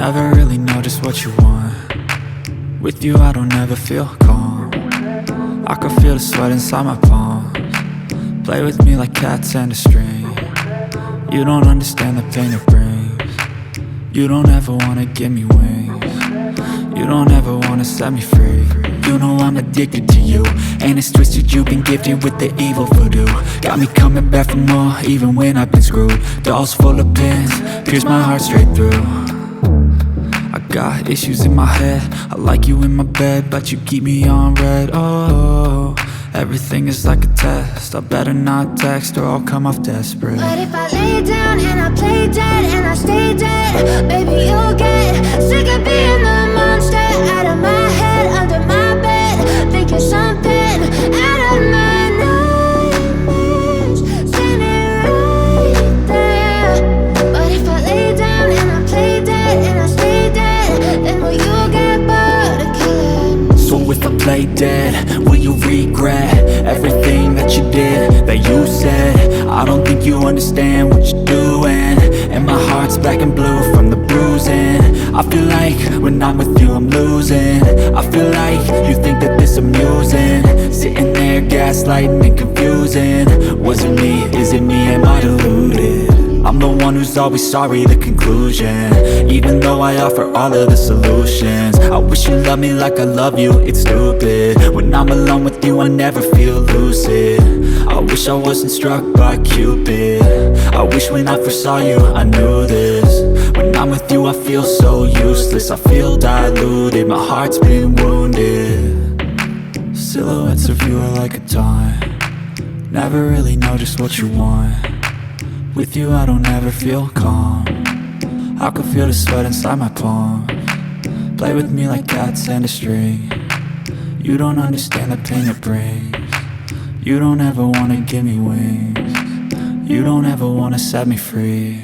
Never really know just what you want. With you I don't ever feel calm. I can feel the sweat inside my palms. Play with me like cats and a string. You don't understand the pain it brings. You don't ever wanna give me wings. You don't ever wanna set me free. You know I'm addicted to you, and it's twisted, you've been gifted with the evil voodoo. Got me coming back for more, even when I've been screwed. Dolls full of pins, pierce my heart straight through. I got issues in my head, I like you in my bed, but you keep me on red. Oh, everything is like a test, I better not text or I'll come off desperate. But if I lay down and I play dead and I stay dead, baby you'll get sick of being the monster out of my head, under my bed, thinking something out of my nightmares, standing right there. But if I lay down and I play dead and I stay dead, then will you get bored of killing? So if I play dead, will you regret everything that you did, that you said? I don't think you understand what you're doing, and my heart's black and blue from the bruising. I feel like when I'm with you I'm losing. I feel like you think that this amusing, sitting there gaslighting and confusing. Was it me? Is it me? Am I deluded? I'm the one who's always sorry, the conclusion, even though I offer all of the solutions. I wish you loved me like I love you, it's stupid. When I'm alone with you I never feel lucid. I wish I wasn't struck by Cupid. I wish when I first saw you I knew this. When I'm with you I feel so useless, I feel diluted, my heart's been wounded. Silhouettes of you are like a taunt. Never really know just what you want. With you I don't ever feel calm. I can feel the sweat inside my palms. Play with me like cats and a string. You don't understand the pain it brings. You don't ever wanna give me wings. You don't ever wanna set me free.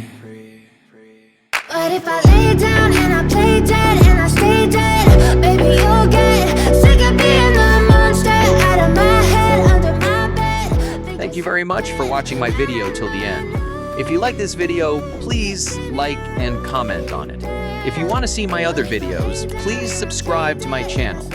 But if I lay down and I play dead and I stay dead, baby you'll get sick of being the monster out of my head, under my bed. Thank you very much for watching my video till the end. If you like this video, please like and comment on it. If you want to see my other videos, please subscribe to my channel.